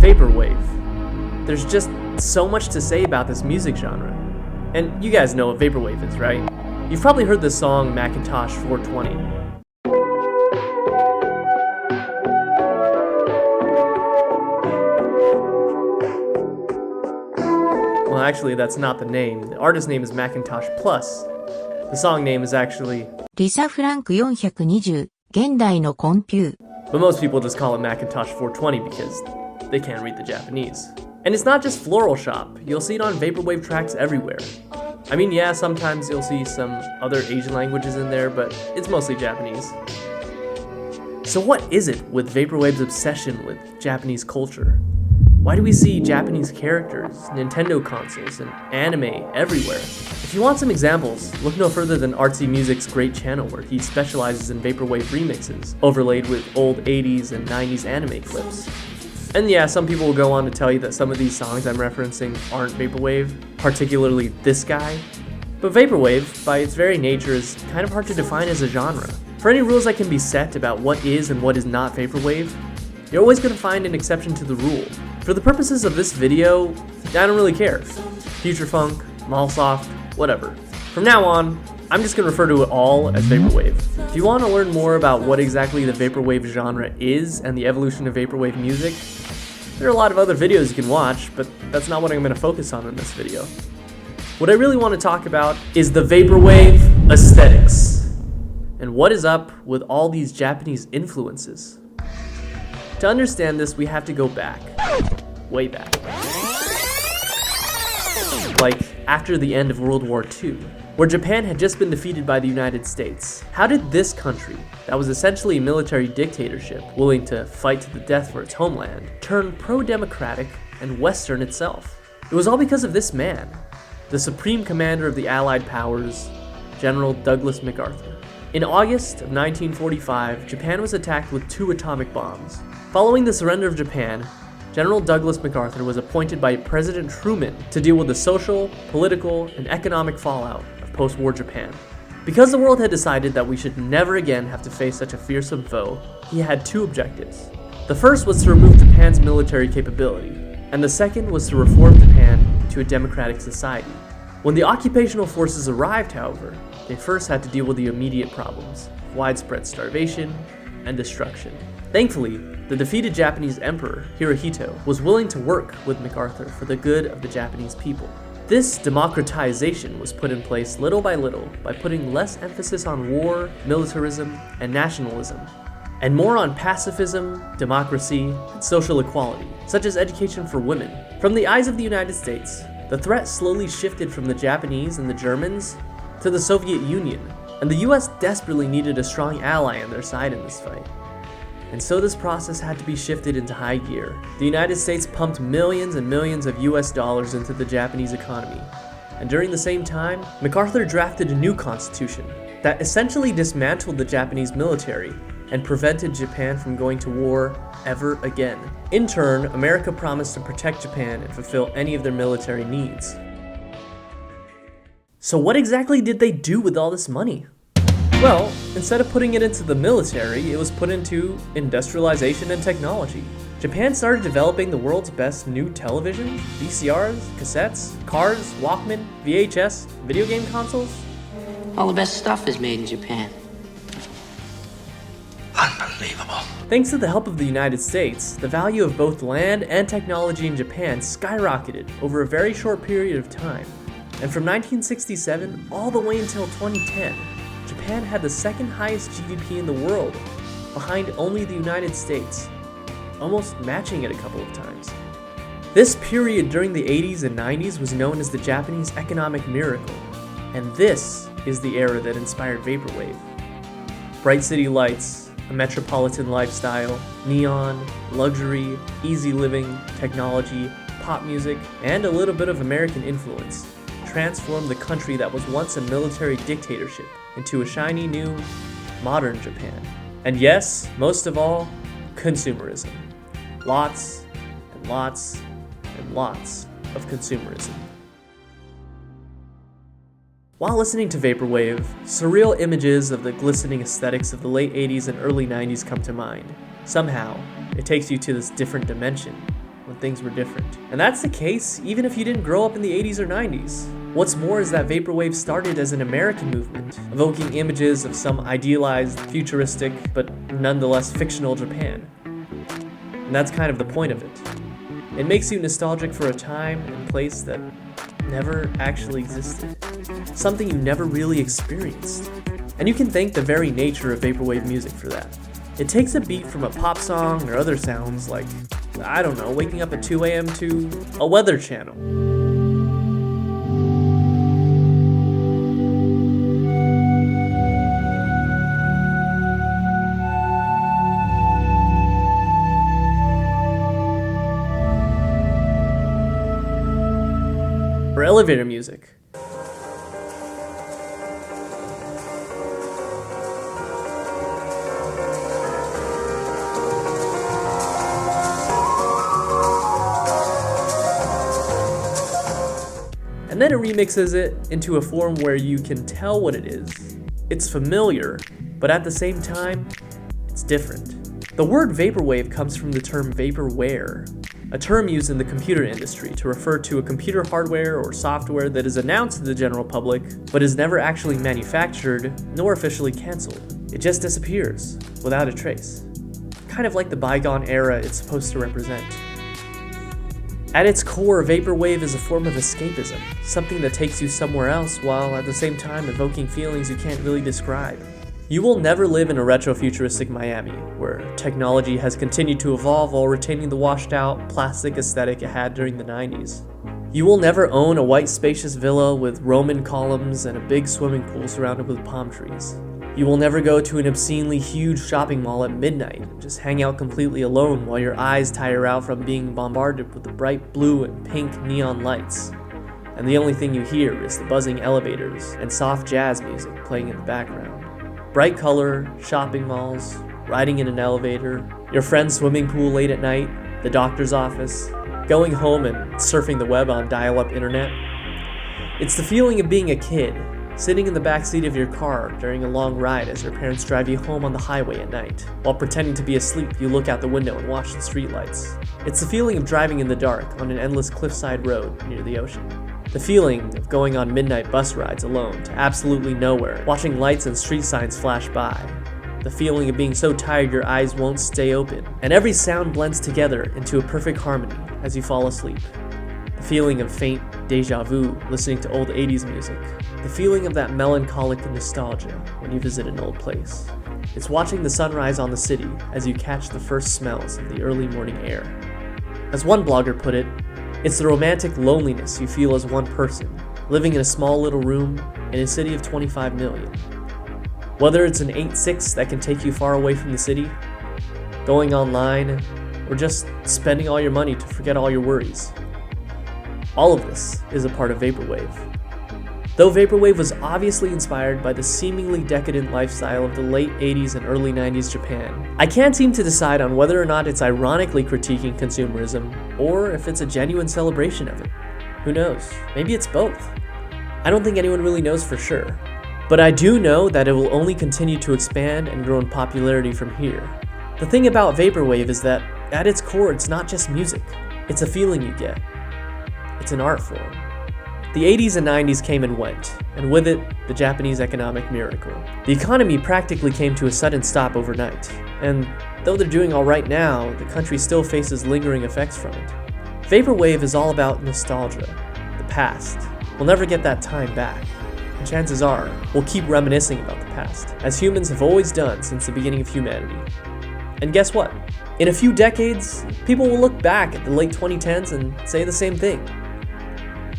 Vaporwave. There's just so much to say about this music genre. And you guys know what Vaporwave is, right? You've probably heard the song Macintosh 420. Well, actually, that's not the name. The artist name is Macintosh Plus. The song name is actually リサフランク420現代のコンピュー but most people just call it Macintosh 420 because they can't read the Japanese. And it's not just floral shop. You'll see it on Vaporwave tracks everywhere. I mean, yeah, sometimes you'll see some other Asian languages in there, but it's mostly Japanese. So what is it with Vaporwave's obsession with Japanese culture? Why do we see Japanese characters, Nintendo consoles, and anime everywhere? If you want some examples, look no further than Artsy Music's great channel where he specializes in Vaporwave remixes, overlaid with old 80s and 90s anime clips. And yeah, some people will go on to tell you that some of these songs I'm referencing aren't Vaporwave, particularly this guy. But Vaporwave, by its very nature, is kind of hard to define as a genre. For any rules that can be set about what is and what is not Vaporwave, you're always going to find an exception to the rule. For the purposes of this video, I don't really care. Future Funk, Mallsoft, whatever. From now on, I'm just going to refer to it all as Vaporwave. If you want to learn more about what exactly the Vaporwave genre is and the evolution of Vaporwave music, there are a lot of other videos you can watch, but that's not what I'm going to focus on in this video. What I really want to talk about is the Vaporwave aesthetics, and what is up with all these Japanese influences. To understand this, we have to go back, way back. Like after the end of World War II, where Japan had just been defeated by the United States. How did this country, that was essentially a military dictatorship, willing to fight to the death for its homeland, turn pro-democratic and Western itself? It was all because of this man, the supreme commander of the Allied powers, General Douglas MacArthur. In August of 1945, Japan was attacked with 2 atomic bombs. Following the surrender of Japan, General Douglas MacArthur was appointed by President Truman to deal with the social, political, and economic fallout of post-war Japan. Because the world had decided that we should never again have to face such a fearsome foe, he had 2 objectives. The first was to remove Japan's military capability, and the second was to reform Japan to a democratic society. When the occupational forces arrived, however, they first had to deal with the immediate problems, widespread starvation and destruction. Thankfully, the defeated Japanese emperor, Hirohito, was willing to work with MacArthur for the good of the Japanese people. This democratization was put in place little by putting less emphasis on war, militarism, and nationalism, and more on pacifism, democracy, and social equality, such as education for women. From the eyes of the United States, the threat slowly shifted from the Japanese and the Germans to the Soviet Union, and the US desperately needed a strong ally on their side in this fight. And so this process had to be shifted into high gear. The United States pumped millions and millions of US dollars into the Japanese economy. And during the same time, MacArthur drafted a new constitution that essentially dismantled the Japanese military and prevented Japan from going to war ever again. In turn, America promised to protect Japan and fulfill any of their military needs. So what exactly did they do with all this money? Well, instead of putting it into the military, it was put into industrialization and technology. Japan started developing the world's best new televisions, VCRs, cassettes, cars, Walkman, VHS, video game consoles. All the best stuff is made in Japan. Unbelievable. Thanks to the help of the United States, the value of both land and technology in Japan skyrocketed over a very short period of time. And from 1967 all the way until 2010, Japan had the second highest GDP in the world, behind only the United States, almost matching it a couple of times. This period during the 80s and 90s was known as the Japanese economic miracle, and this is the era that inspired Vaporwave. Bright city lights, a metropolitan lifestyle, neon, luxury, easy living, technology, pop music, and a little bit of American influence transformed the country that was once a military dictatorship into a shiny new, modern Japan. And yes, most of all, consumerism. Lots and lots and lots of consumerism. While listening to Vaporwave, surreal images of the glistening aesthetics of the late 80s and early 90s come to mind. Somehow, it takes you to this different dimension, with things were different. And that's the case even if you didn't grow up in the 80s or 90s. What's more is that Vaporwave started as an American movement, evoking images of some idealized, futuristic, but nonetheless fictional Japan. And that's kind of the point of it. It makes you nostalgic for a time and place that never actually existed. Something you never really experienced. And you can thank the very nature of Vaporwave music for that. It takes a beat from a pop song or other sounds like, I don't know, waking up at 2 a.m. to a weather channel. Or elevator music. And then it remixes it into a form where you can tell what it is. It's familiar, but at the same time, it's different. The word vaporwave comes from the term vaporware, a term used in the computer industry to refer to a computer hardware or software that is announced to the general public, but is never actually manufactured nor officially canceled. It just disappears without a trace. Kind of like the bygone era it's supposed to represent. At its core, vaporwave is a form of escapism, something that takes you somewhere else while at the same time evoking feelings you can't really describe. You will never live in a retro-futuristic Miami, where technology has continued to evolve while retaining the washed-out, plastic aesthetic it had during the 90s. You will never own a white spacious villa with Roman columns and a big swimming pool surrounded with palm trees. You will never go to an obscenely huge shopping mall at midnight and just hang out completely alone while your eyes tire out from being bombarded with the bright blue and pink neon lights. And the only thing you hear is the buzzing elevators and soft jazz music playing in the background. Bright color, shopping malls, riding in an elevator, your friend's swimming pool late at night, the doctor's office, going home and surfing the web on dial-up internet. It's the feeling of being a kid, sitting in the backseat of your car during a long ride as your parents drive you home on the highway at night. While pretending to be asleep, you look out the window and watch the streetlights. It's the feeling of driving in the dark on an endless cliffside road near the ocean. The feeling of going on midnight bus rides alone to absolutely nowhere, watching lights and street signs flash by. The feeling of being so tired your eyes won't stay open, and every sound blends together into a perfect harmony as you fall asleep. The feeling of faint deja vu listening to old 80s music. The feeling of that melancholic nostalgia when you visit an old place. It's watching the sunrise on the city as you catch the first smells of the early morning air. As one blogger put it, it's the romantic loneliness you feel as one person, living in a small little room in a city of 25 million. Whether it's an 8.6 that can take you far away from the city, going online, or just spending all your money to forget all your worries. All of this is a part of Vaporwave. Though Vaporwave was obviously inspired by the seemingly decadent lifestyle of the late 80s and early 90s Japan, I can't seem to decide on whether or not it's ironically critiquing consumerism, or if it's a genuine celebration of it. Who knows? Maybe it's both. I don't think anyone really knows for sure. But I do know that it will only continue to expand and grow in popularity from here. The thing about Vaporwave is that, at its core, it's not just music. It's a feeling you get. It's an art form. The 80s and 90s came and went, and with it, the Japanese economic miracle. The economy practically came to a sudden stop overnight, and though they're doing all right now, the country still faces lingering effects from it. Vaporwave is all about nostalgia, the past. We'll never get that time back, and chances are, we'll keep reminiscing about the past, as humans have always done since the beginning of humanity. And guess what? In a few decades, people will look back at the late 2010s and say the same thing.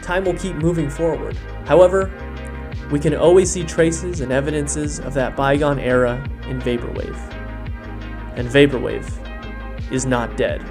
Time will keep moving forward. However, we can always see traces and evidences of that bygone era in Vaporwave. And Vaporwave is not dead.